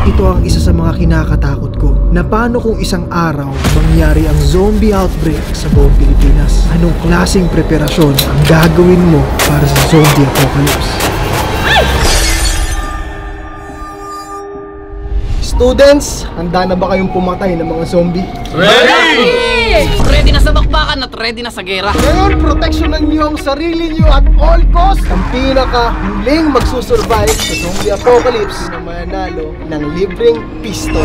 Ito ang isa sa mga kinakatakot ko, na paano kung isang araw mangyari ang zombie outbreak sa buong Pilipinas? Anong klaseng preparasyon ang gagawin mo para sa zombie apocalypse? Students, handa na ba kayong pumatay ng mga zombie? Ready! Ready na sa bakbakan at ready na sa gera. Ngayon, proteksyonan niyo ang sarili niyo at all cost. Ang pinaka-huling magsusurvive sa zombie apocalypse na mananalo ng libreng pistol.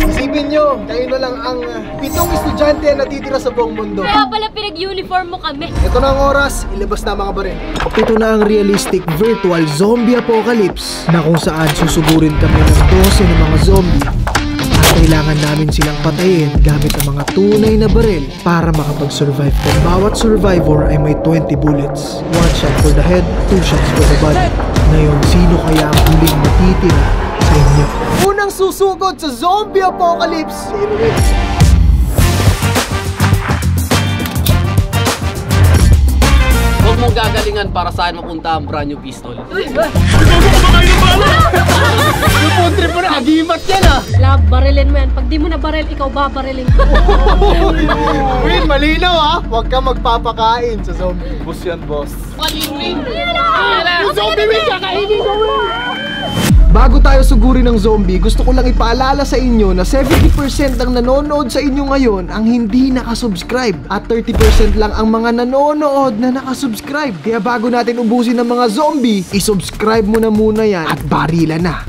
Isipin niyo, kayo na lang ang 7 estudyante na natitira sa buong mundo. Kaya pala pinag-uniform mo kami. Ito na ang oras, ilabas na mga baril. Ito na ang realistic virtual zombie apocalypse na kung saan susugurin kami ng 12 ng mga zombie at kailangan namin silang patayin gamit ang mga tunay na baril para makapag-survive. Kung bawat survivor ay may 20 bullets. 1 shot for the head, 2 shots for the body. Ngayon, sino kaya ang huling matitira sa inyo? Unang susugod sa zombie apocalypse, si Irwin. Huwag mong gagalingan para saan mapunta ang brand new pistol. Yung trip mo na, agimat yan ah! Love, barilin mo yan. Pag di mo na baril, ikaw babarilin ko. Win, malinaw ah! Huwag ka magpapakain sa zombie. Boss yan, boss. Malin-win! Yung zombie win, kakainin ko win! Bago tayo sugurin ng zombie, gusto ko lang ipaalala sa inyo na 70% ng nanonood sa inyo ngayon ang hindi nakasubscribe at 30% lang ang mga nanonood na nakasubscribe. Kaya bago natin ubusin ng mga zombie, isubscribe mo na muna yan at barila na.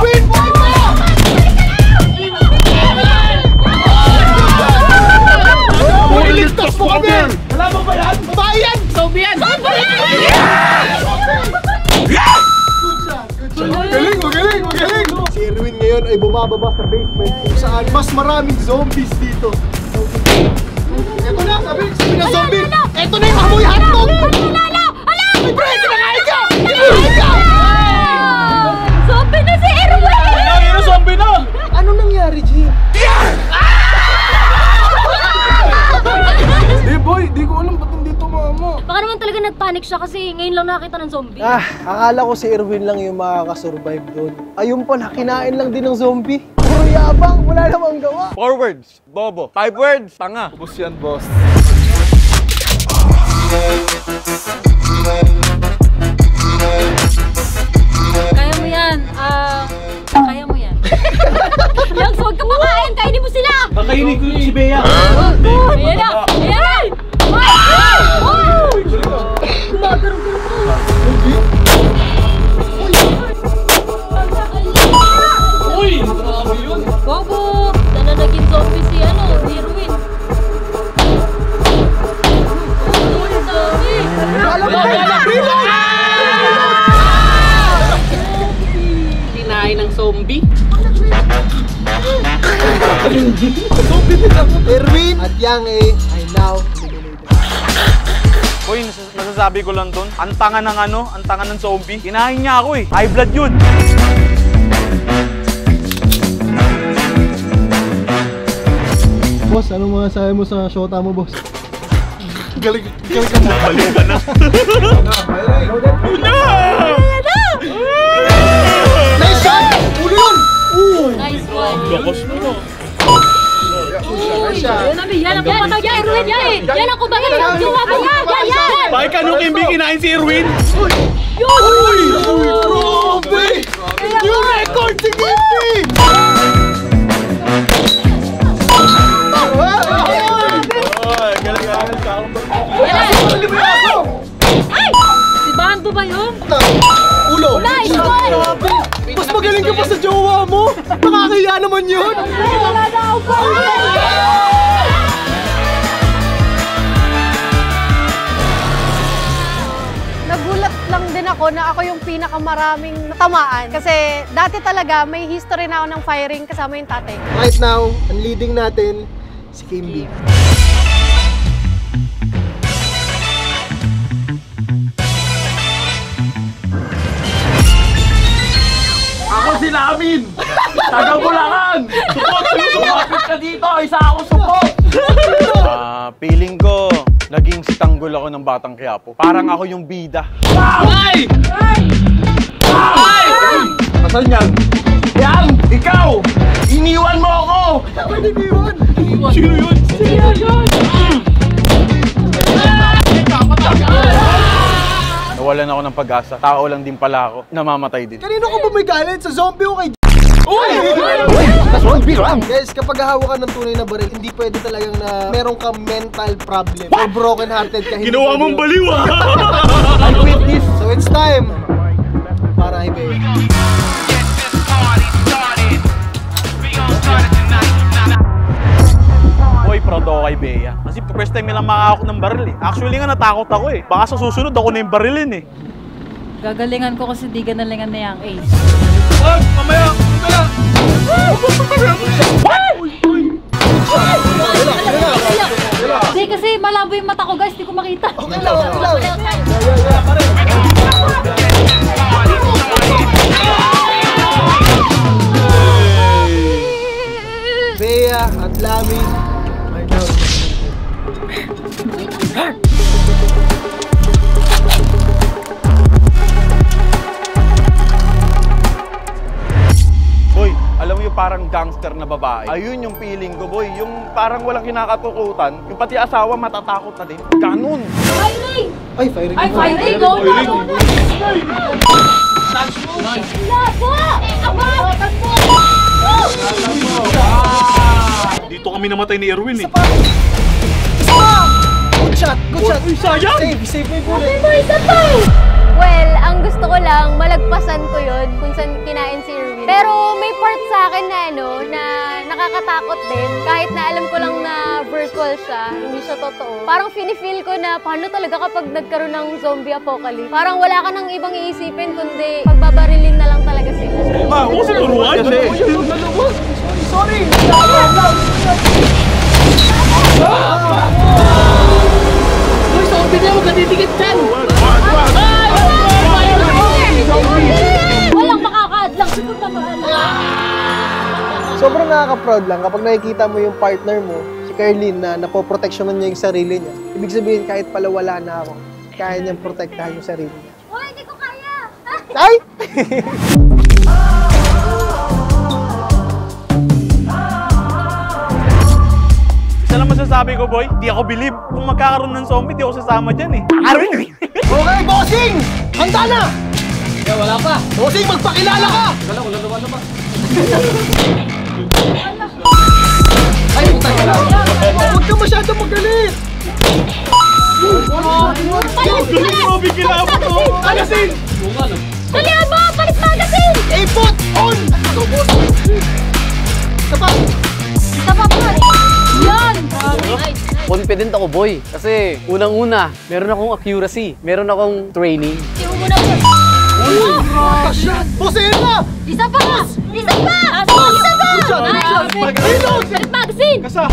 Win boy mo! Iligtas mo kami! Wala mo ba yan? Babae yan! Zombie yan! Magaling, magaling, magaling! Si Erwin ngayon ay bumababa sa basement kung saan mas maraming zombies dito. Ito na, sabi na zombie! Ito na yung amoy hotdog! Ay, pre, kinakain ka! Kinakain ka! Zombie na si Erwin! Ano zombie na? Ano nangyari, G? Eh boy, di ko alam ba't hindi tumama. Baka naman talaga nagpanic siya kasi ngayon lang nakita ng zombie. Akala ko si Erwin lang yung makakasurvive doon. Ayun pala, kinain lang din ng zombie. Puro yabang, wala namang gawa. 4 words, bobo. 5 words, tanga. Boss yan, boss. Kaya mo yan. Kaya mo yan. Lags, huwag ka makain. Kainin mo sila. Kakainin ko yung si Bea. Ayan na. Ayan! Gumagarong-garong ko. Uy! Grabe yun! Bobo! Sana naging zombie si Erwin. Uy, zombie! Alam mo ba? Kinain ng zombie? Zombie din ako. Erwin at Yang ay now eliminated. Uy, nasasabi ko lang dun. Ang tanga ng ang tanga ng zombie. Kinain niya ako eh. High blood yun. Boss, anong mga sabi mo sa shota mo, boss? Galing ka mo. Balik ka na. Nice shot! Ulo yun! Nice one. Lakos mo no. Yan ang kumagal kay Erwin yan. Yan ang kumagal ng jowa mo yan. Yan! Bakit ka nung Kimby kinain si Erwin? Yun! Uy! Grabe! New record si Kimby! Ay! Si Bando ba yun? Ulo! Nice one! Mas magaling ka pa sa jowa mo! Nakakahiya naman yun! Wala na ako pa! Nagulat lang din ako na ako yung pinakamaraming natamaan. Kasi dati talaga may history na ako ng firing kasama yung tatay. Right now, ang leading natin, si Kimby. Ako si Lamin! Taga Bulacan! Support! Sumapit ka dito! Isa ako support! Feeling ko, Naging si Tanggol ako ng Batang Quiapo. Parang ako yung bida. Ay! Nasaan yan? Yan! Ikaw! Iniwan mo ako! Sino yun? Nawalan ako ng pag-asa. Tao lang din pala ako. Namamatay din. Kanino ka ba may galit? Sa zombie o kay Guys, kapag hahawa ka ng tunay na baril, hindi pwede talagang na meron kang mental problem or broken hearted ka. Ginawa mong baliw ah! I quit this. So it's time para ibig. Boy, proud ako kay Bea. Kasi first time nilang makakak ng baril eh. Actually nga natakot ako eh. Baka sa susunod ako na yung barilin eh. Gagalingan ko kasi di ganalingan na yung ace. Wag! Mamaya! Hindi kasi malabo yung mata ko guys, di ko makita. Okay lang, okay lang. Bea at Lami are now Boy, alam mo yung parang gangster na babae? Ayun yung feeling ko, boy. Yung parang walang kinakatukutan. Yung pati asawa matatakot na din. Ganun! Firing! Ay, firing. Ay, firing! Go! Labo! Abakan mo! Dito kami namatay ni Erwin eh. Good shot! Good shot! Uy, sayang! Save mo yung bullet. Isa pa! Well, ang gusto ko lang, malagpasan ko yun kung saan kinain si Erwin. Pero may part sa akin na na nakakatakot din. Kahit na alam ko lang na virtual siya, hindi siya totoo. Parang feel ko na paano talaga kapag nagkaroon ng zombie apocalypse. Parang wala ka nang ibang iisipin kundi pagbabarilin na lang talaga sila. Ma, huwag sa turuan kasi. Sorry! Uy, zombie na! Huwag ka titigit dyan! Walang makakadlang sa pagtamaan. Sobrang nakaka-proud lang kapag nakikita mo yung partner mo, si Carlene, na napoproteksyonan niya yung sarili niya. Ibig sabihin, kahit pala wala na ako, kaya niyang protektahan yung sarili niya. Hoy, hindi ko kaya! Ay! Isa lang masasabi ko, boy. Di ako believe. Kung magkakaroon ng zombie, di ako sasama dyan eh. Arwin! Okay, bossing! Handa na! Kaya wala pa! Bossing, magpakilala ka! Wala pa! Ay, puta ka lang! Huwag ka masyado magalit! Grabe kilabot mo! Alasin! Bunga no? Dalihan mo! Palit magazine! A-put on! Isa pa! Isa pa pa! Yan! Nice! Confident ako, boy. Kasi unang-una, meron akong accuracy. Meron akong training. Siyo mo na po! Bossing na! Isa pa! Isa pa! Isa pa! Good shot! Palit magazine! Kasa!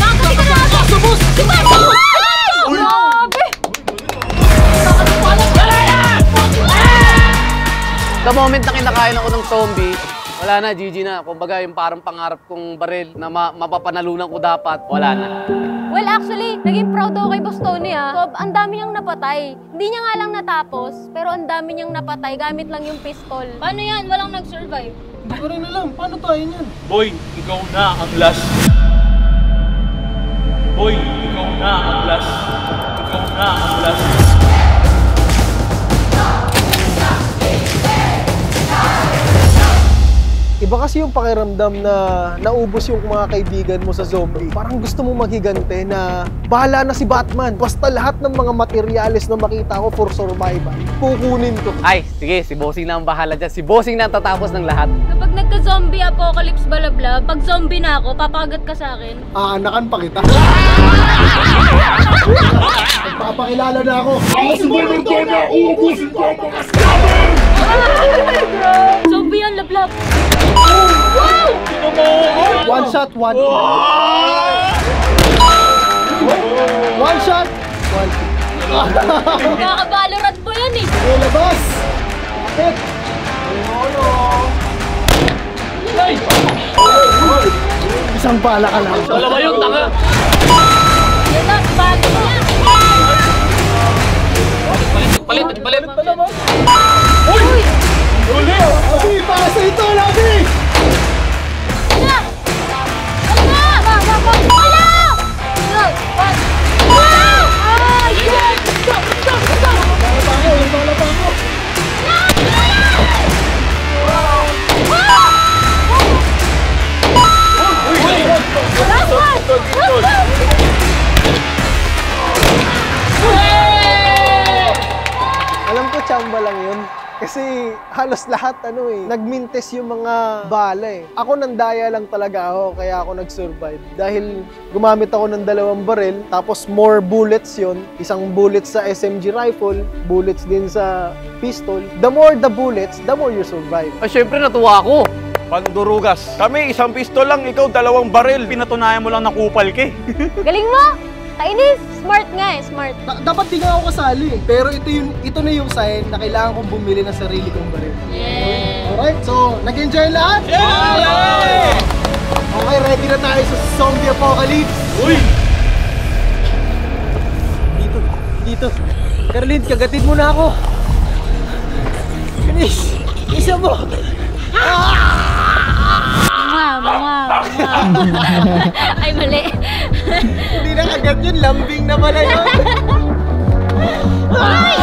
Makakati ka na ako! Subos! Grabe! The moment na kinakain ako ng zombie, wala na, GG na. Kumbaga yung parang pangarap kong baril na mapapanalunan ko dapat, wala na. Well, actually, naging proud ako kay Boss Tony So, ang dami niyang napatay. Hindi niya nga lang natapos, pero ang dami niyang napatay gamit lang yung pistol. Paano yan? Walang nag-survive. Hindi ko rin alam, paano tayo niyan? Boy, ikaw na ang last. Boy, ikaw na ang last. Ikaw na ang last. Iba kasi yung pakiramdam na naubos yung mga kaibigan mo sa zombie. Parang gusto mo maghigante na bahala na si Batman. Basta lahat ng mga materyales na makita ko for survival, kukunin ko. Ay, sige, si Bossing na ang bahala dyan. Si Bossing na ang tatapos ng lahat. Kapag nagka-zombie apocalypse balablab, pag zombie na ako, papagat ka sa akin. Aanakan pa kita. Magpapakilala na ako. Zombie yan, lablab. One shot, one. One shot, one. Kaka-valorant mo yan eh. Labas! Hit! Isang bala ka lang. Wala ba yung tanga? Yun lang, bago niya. Palit. Uy! Labi, para sa ito, Labi! Wala! Wala! Wala! Ah, yes! Stop! Bala pa ako. Alam ko chamba lang yun. Kasi halos lahat nagmintes yung mga bala eh. Ako nandaya lang talaga ako, kaya ako nag-survive. Dahil gumamit ako ng 2 baril, tapos more bullets yun. Isang bullets sa SMG rifle, bullets din sa pistol. The more the bullets, the more you survive. Ay, syempre natuwa ako. Pandurugas. Kami, isang pistol lang, ikaw 2 baril. Pinatunayan mo lang na kupal ka eh. Galing mo! Kainis! Smart nga eh, smart. Dapat di nga ako kasali eh. Pero ito na yung sign na kailangan kong bumili ng sarili kong baril. Yeah! Alright, so nag-enjoy lahat? Yeah! Okay, ready na tayo sa zombie apocalypse. Uy! Dito. Carlin, kagatin mo na ako. Finish! Isa mo! Mga. Ay, mali. Hindi na kagat yun, lambing na pala yun. Ay!